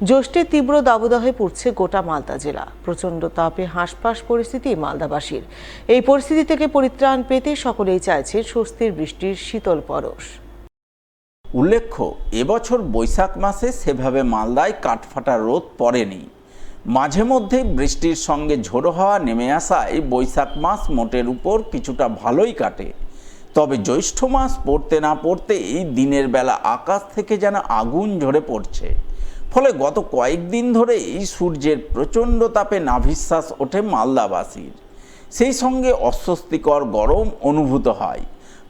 জ্যৈষ্ঠের তীব্র দাবদাহে পড়ছে গোটা মালদা জেলা। প্রচণ্ড তাপে হাঁসফাঁস পরিস্থিতি মালদাবাসীর। এই পরিস্থিতি থেকে পরিত্রাণ পেতে সকলেই চাইছে স্বস্তির বৃষ্টির শীতল পরশ। উল্লেখ্য, এবছর বৈশাখ মাসে সেভাবে মালদায় কাঠফাটা রোদ পড়েনি। মাঝে মধ্যে বৃষ্টির সঙ্গে ঝোড়ো হাওয়া নেমে আসায় বৈশাখ মাস মোটের উপর কিছুটা ভালোই কাটে। তবে জ্যৈষ্ঠ মাস পড়তে না পড়তেই দিনের বেলা আকাশ থেকে যেন আগুন ঝরে পড়ছে। ফলে গত কয়েকদিন ধরেই সূর্যের প্রচণ্ড তাপে নাভিশ্বাস ওঠে মালদাবাসীর। সেই সঙ্গে অস্বস্তিকর গরম অনুভূত হয়।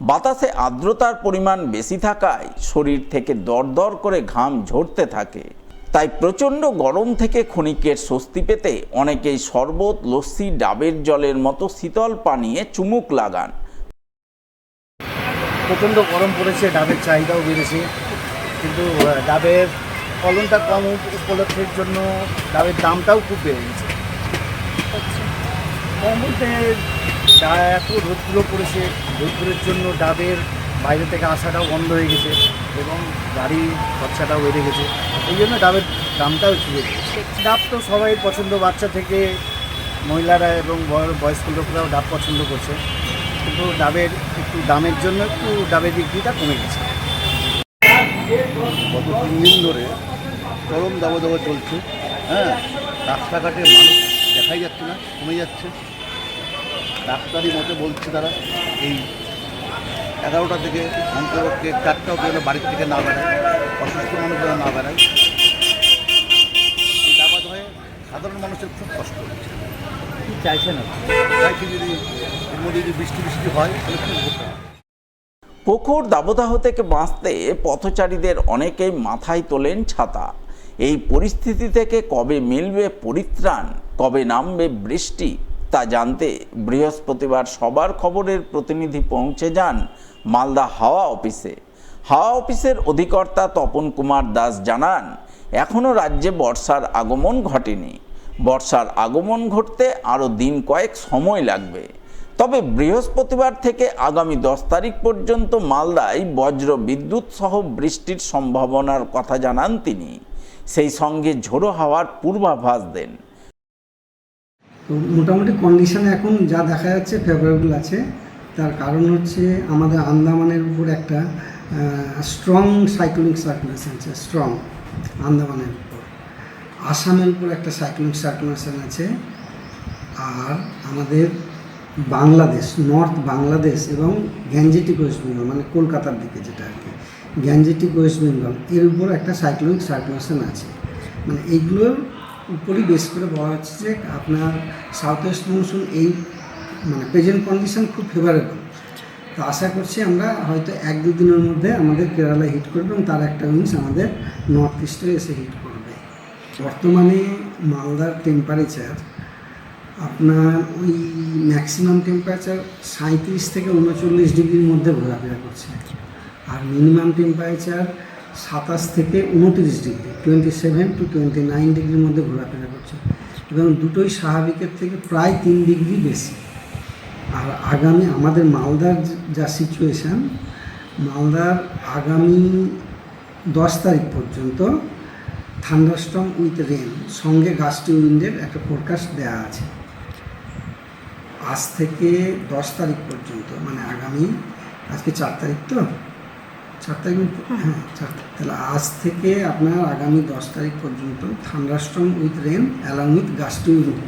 বাতাসে আর্দ্রতার পরিমাণ বেশি থাকায় শরীর থেকে দরদর করে ঘাম ঝরতে থাকে। তাই প্রচণ্ড গরম থেকে ক্ষণিকের স্বস্তি পেতে অনেকেই শরবত, লস্যি, ডাবের জলের মতো শীতল পানীয়ে চুমুক লাগান। প্রচণ্ড গরম পড়েছে, ডাবের চাহিদাও বেড়েছে, কিন্তু ডাবের ফলনটা কম উপলক্ষের জন্য ডাবের দামটাও খুব বেড়ে গেছে। কম বলতে এত রোদ্দুরও পড়েছে, রোদ্দুরের জন্য ডাবের বাইরে থেকে আসাটাও বন্ধ হয়ে গেছে এবং গাড়ি খরচাটাও বেড়ে গেছে। এই জন্য ডাবের দামটাও বেড়ে গেছে। ডাব তো সবাই পছন্দ, বাচ্চা থেকে মহিলারা এবং বয়স্ক লোকরাও ডাব পছন্দ করছে, কিন্তু ডাবের একটু দামের জন্য একটু ডাবের বিক্রিটা কমে গেছে। গত 3 দিন ধরে চরম দাবদাহ চলছে। রাস্তাঘাটে মানুষ দেখাই যাচ্ছে না, কমে যাচ্ছে। ডাক্তারি মতে বলছে তারা এই 11টা থেকে অন্তপক্ষে 4টা অবধি যেন বাড়ির থেকে না বেড়ায়, অসুস্থ মানুষ যেন না বেড়ায়। এই দাবদাহে সাধারণ মানুষের খুব কষ্ট হচ্ছে। চাইছে না, চাইছে যদি এর মধ্যে যদি বৃষ্টি হয় তাহলে খুব উপকার হয়। প্রখর দাবদাহ থেকে বাঁচতে পথচারীদের অনেকেই মাথায় তোলেন ছাতা। এই পরিস্থিতি থেকে কবে মিলবে পরিত্রাণ, কবে নামবে বৃষ্টি, তা জানতে বৃহস্পতিবার সবার খবরের প্রতিনিধি পৌঁছে যান মালদা হাওয়া অফিসে। হাওয়া অফিসের অধিকর্তা তপন কুমার দাস জানান, এখনও রাজ্যে বর্ষার আগমন ঘটেনি। বর্ষার আগমন ঘটতে আরও দিন কয়েক সময় লাগবে। তবে বৃহস্পতিবার থেকে আগামী 10 তারিখ পর্যন্ত মালদায় বজ্র বিদ্যুৎ সহ বৃষ্টির সম্ভাবনার কথা জানান তিনি। সেই সঙ্গে ঝোড়ো হাওয়ার পূর্বাভাস দেন। তো মোটামুটি কন্ডিশনে এখন যা দেখা যাচ্ছে ফেভারেবল আছে। তার কারণ হচ্ছে আমাদের আন্দামানের উপর একটা স্ট্রং সাইক্লোনিক সার্কুলেশন আছে, স্ট্রং আন্দামানের উপর। আসামের উপর একটা সাইক্লোনিক সার্কুলেশন আছে। আর আমাদের বাংলাদেশ, নর্থ বাংলাদেশ এবং গ্যাঞ্জেটিক ওয়েস্ট বেঙ্গল, মানে কলকাতার দিকে যেটা আর কি, গ্যাঞ্জেটিক ওয়েস্ট বেঙ্গল, এর উপর একটা সাইক্লোনিক সার্কুলেশন আছে। মানে এইগুলোর উপরই বেশ করে বলা হচ্ছে যে আপনার সাউথ ওয়েস্ট মনসুন এই মানে প্রেজেন্ট কন্ডিশন খুব ফেভারেবল। তো আশা করছি আমরা হয়তো 1-2 দিনের মধ্যে আমাদের কেরালায় হিট করবে এবং তার একটা উইংস আমাদের নর্থ ইস্টে এসে হিট করবে। বর্তমানে মালদার টেম্পারেচার আপনার ওই ম্যাক্সিমাম টেম্পারেচার 37 থেকে 39 ডিগ্রির মধ্যে ঘোরাফেরা করছে, আর মিনিমাম টেম্পারেচার 27 থেকে 29 ডিগ্রি, 27 to 29 ডিগ্রির মধ্যে ঘোরাফেরা করছে এবং দুটোই স্বাভাবিকের থেকে প্রায় 3 ডিগ্রি বেশি। আর আগামী আমাদের মালদার যা সিচুয়েশান, মালদার আগামী 10 তারিখ পর্যন্ত থান্ডারস্টর্ম উইথ রেন সঙ্গে গাস্টি উইন্ডের একটা ফোরকাস্ট দেওয়া আছে। আজ থেকে 10 তারিখ পর্যন্ত, মানে আগামী, আজকে 4 তারিখ তো, 4 তারিখ, হ্যাঁ 4 তারিখ, তাহলে আজ থেকে আপনার আগামী 10 তারিখ পর্যন্ত thunderstorm with rain along with gusty wind,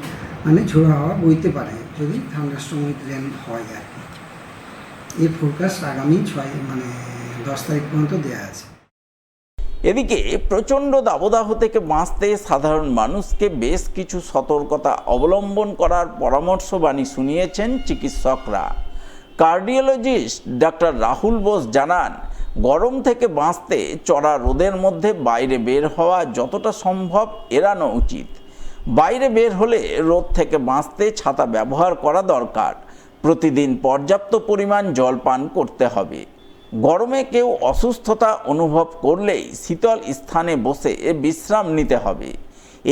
মানে ঝোড়ো হাওয়া বইতে পারে যদি থান্ডারস্টর্ম উইথ রেন হয় আর কি। এই ফোরকাস্ট আগামী 10 তারিখ পর্যন্ত দেওয়া আছে। এদিকে প্রচণ্ড দাবদাহ থেকে বাঁচতে সাধারণ মানুষকে বেশ কিছু সতর্কতা অবলম্বন করার পরামর্শবাণী শুনিয়েছেন চিকিৎসকরা। কার্ডিওলজিস্ট ডাক্তার রাহুল বোস জানান, গরম থেকে বাঁচতে চড়া রোদের মধ্যে বাইরে বের হওয়া যতটা সম্ভব এড়ানো উচিত। বাইরে বের হলে রোদ থেকে বাঁচতে ছাতা ব্যবহার করা দরকার। প্রতিদিন পর্যাপ্ত পরিমাণ জল পান করতে হবে। গরমে কেউ অসুস্থতা অনুভব করলেই শীতল স্থানে বসে বিশ্রাম নিতে হবে।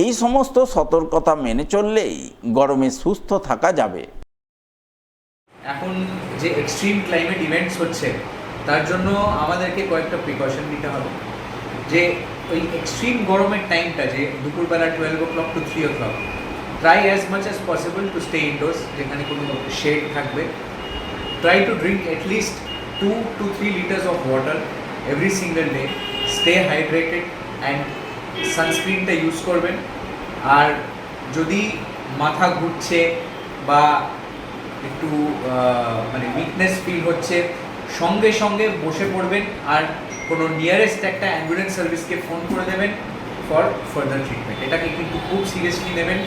এই সমস্ত সতর্কতা মেনে চললেই গরমে সুস্থ থাকা যাবে। এখন যে এক্সট্রিম ক্লাইমেট ইভেন্টস হচ্ছে তার জন্য আমাদেরকে কয়েকটা প্রিকশন নিতে হবে। যে ওই এক্সট্রিম গরমের টাইমটা যে দুপুরবেলা 12 o'clock to 3 o'clock, try as much as possible to stay indoors, যেখানে কোনো শেড থাকবে। Try to drink at least 2 to 3 liters of water every single day. Stay hydrated and সানস্ক্রিনটা ইউজ করবেন। আর যদি মাথা ঘুরছে বা একটু মানে উইকনেস ফিল হচ্ছে, সঙ্গে সঙ্গে বসে পড়বেন আর কোনো নিয়ারেস্ট একটা অ্যাম্বুলেন্স সার্ভিসকে ফোন করে দেবেন ফর ফার্দার ট্রিটমেন্ট। এটাকে কিন্তু খুব সিরিয়াসলি নেবেন।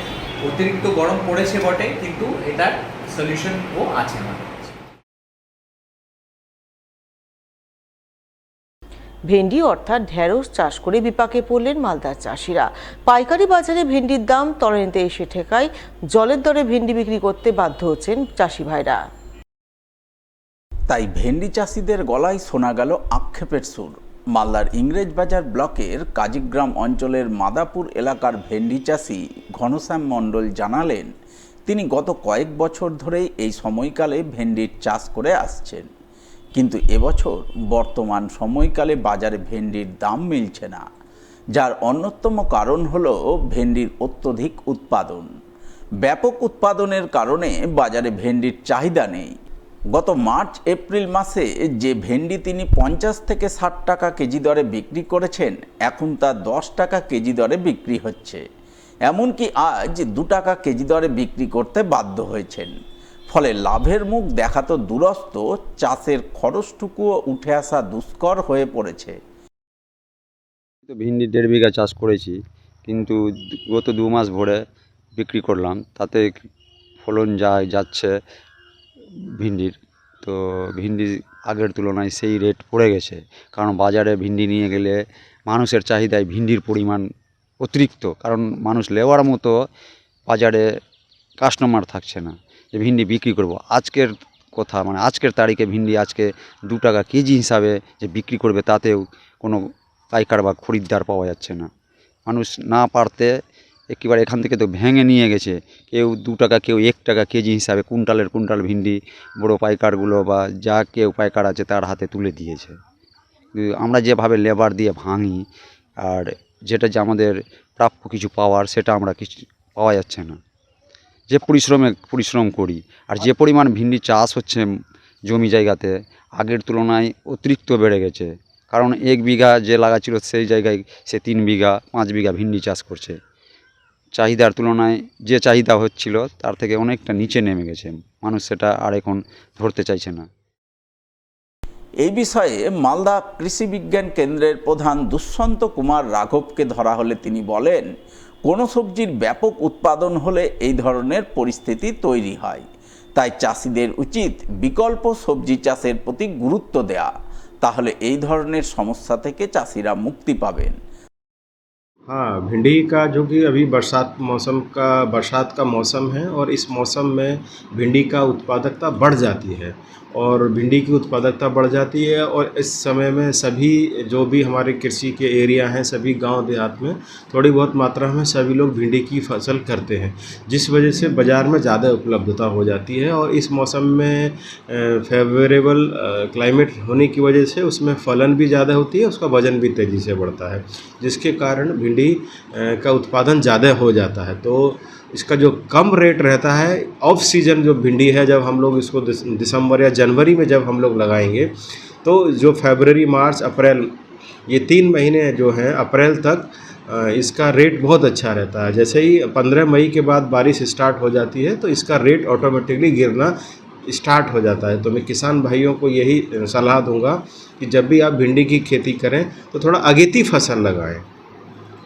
অতিরিক্ত গরম পড়েছে বটে, কিন্তু এটার সলিউশনও আছে আমাদের কাছে। ভেন্ডি অর্থাৎ ঢেঁড়স চাষ করে বিপাকে পড়লেন মালদার চাষিরা। পাইকারি বাজারে ভেন্ডির দাম তলানিতে এসে ঠেকায় জলের দরে ভেন্ডি বিক্রি করতে বাধ্য হচ্ছেন চাষি ভাইরা। তাই ভেন্ডি চাষিদের গলায় শোনা গেল আক্ষেপের সুর। মালদার ইংরেজবাজার ব্লকের কাজীগ্রাম অঞ্চলের মাদাপুর এলাকার ভেন্ডি চাষি ঘনশ্যাম মণ্ডল জানালেন, তিনি গত কয়েক বছর ধরেই এই সময়কালে ভেন্ডির চাষ করে আসছেন, কিন্তু এবছর বর্তমান সময়কালে বাজারে ভেন্ডির দাম মিলছে না, যার অন্যতম কারণ হলো ভেন্ডির অত্যধিক উৎপাদন। ব্যাপক উৎপাদনের কারণে বাজারে ভেন্ডির চাহিদা নেই। গত মার্চ এপ্রিল মাসে যে ভেন্ডি তিনি 50 থেকে 60 টাকা কেজি দরে বিক্রি করেছেন, এখন তা 10 টাকা কেজি দরে বিক্রি হচ্ছে। এমনকি আজ 2 টাকা কেজি দরে বিক্রি করতে বাধ্য হয়েছেন। ফলে লাভের মুখ দেখা তো দূরস্থ, চাষের খরচটুকুও উঠে আসা দুষ্কর হয়ে পড়েছে। তো ভিন্ডি 1.5 বিঘা চাষ করেছি, কিন্তু গত 2 মাস ভরে বিক্রি করলাম, তাতে ফলন যাচ্ছে ভিন্ডির। তো ভিন্ডি আগের তুলনায় সেই রেট পড়ে গেছে, কারণ বাজারে ভিন্ডি নিয়ে গেলে মানুষের চাহিদায় ভিন্ডির পরিমাণ অতিরিক্ত, কারণ মানুষ লেওয়ার মতো বাজারে কাস্টমার থাকছে না যে ভিন্ডি বিক্রি করব। আজকের কথা, মানে আজকের তারিখে ভিন্ডি আজকে 2 টাকা কেজি হিসাবে যে বিক্রি করবে, তাতেও কোনো পাইকার বা খরিদ্দার পাওয়া যাচ্ছে না। মানুষ না পারতে একেবারে এখান থেকে তো ভেঙে নিয়ে গেছে, কেউ 2 টাকা, কেউ 1 টাকা কেজি হিসাবে কুইন্টাল ভিন্ডি বড় পাইকারগুলো বা যা কেউ পাইকার আছে তার হাতে তুলে দিয়েছে। আমরা যেভাবে লেবার দিয়ে ভাঙি, আর যেটা যে আমাদের প্রাপ্য কিছু পাওয়ার, সেটা আমরা কিছু পাওয়া যাচ্ছে না। যে পরিশ্রম করি, আর যে পরিমাণ ভিন্ডি চাষ হচ্ছে জমি জায়গাতে, আগের তুলনায় অতিরিক্ত বেড়ে গেছে। কারণ 1 বিঘা যে লাগা ছিল, সেই জায়গায় সে 3 বিঘা 5 বিঘা ভিন্ডি চাষ করছে। চাহিদার তুলনায় যে চাহিদা হচ্ছিল, তার থেকে অনেকটা নিচে নেমে গেছে। মানুষ সেটা আর এখন ধরতে চাইছে না। এই বিষয়ে মালদা কৃষি বিজ্ঞান কেন্দ্রের প্রধান দুষ্যন্ত কুমার রাঘবকে ধরা হলে তিনি বলেন, কোনো সবজির ব্যাপক উৎপাদন হলে এই ধরনের পরিস্থিতি তৈরি হয়। তাই চাষিদের উচিত বিকল্প সবজি চাষের প্রতি গুরুত্ব দেয়া, তাহলে এই ধরনের সমস্যা থেকে চাষিরা মুক্তি পাবেন। हाँ, भिंडी का जो कि अभी बरसात का मौसम है, और इस मौसम में भिंडी का उत्पादकता बढ़ जाती है, और भिंडी की उत्पादकता बढ़ जाती है। और इस समय में सभी जो भी हमारे कृषि के एरिया हैं, सभी गांव देहात में थोड़ी बहुत मात्रा में सभी लोग भिंडी की फसल करते हैं, जिस वजह से बाज़ार में ज़्यादा उपलब्धता हो जाती है। और इस मौसम में फेवरेबल क्लाइमेट होने की वजह से उसमें फलन भी ज़्यादा होती है, उसका वज़न भी तेज़ी से बढ़ता है, जिसके कारण भिंडी का उत्पादन ज़्यादा हो जाता है। तो इसका जो कम रेट रहता है, ऑफ सीजन जो भिंडी है, जब हम लोग इसको दिसंबर या जनवरी में जब हम लोग लगाएंगे, तो जो फरवरी मार्च अप्रैल, ये 3 महीने जो हैं, अप्रैल तक इसका रेट बहुत अच्छा रहता है। जैसे ही 15 मई के बाद बारिश स्टार्ट हो जाती है, तो इसका रेट ऑटोमेटिकली गिरना स्टार्ट हो जाता है। तो मैं किसान भाइयों को यही सलाह दूंगा कि जब भी आप भिंडी की खेती करें, तो थोड़ा अगेती फसल लगाएं,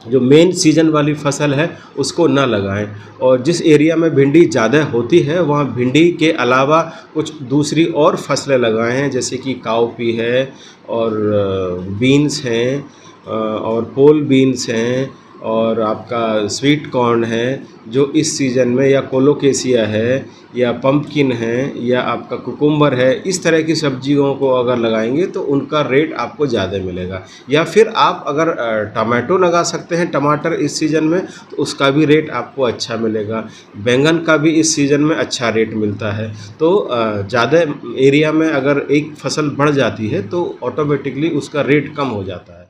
जो मेन सीजन वाली फसल है उसको न लगाएं। और जिस एरिया में भिंडी ज़्यादा होती है, वहाँ भिंडी के अलावा कुछ दूसरी और फसलें लगाएं, जैसे कि काउपी है, और बीन्स हैं, और पोल बीन्स हैं, और आपका स्वीट कॉर्न है जो इस सीज़न में, या कोलोकेसिया है, या पम्पकिन है, या आपका कुकुम्बर है। इस तरह की सब्जियों को अगर लगाएंगे तो उनका रेट आपको ज़्यादा मिलेगा। या फिर आप अगर टमाटो लगा सकते हैं, टमाटर इस सीज़न में, तो उसका भी रेट आपको अच्छा मिलेगा। बैंगन का भी इस सीज़न में अच्छा रेट मिलता है। तो ज़्यादा एरिया में अगर एक फसल बढ़ जाती है, तो ऑटोमेटिकली उसका रेट कम हो जाता है।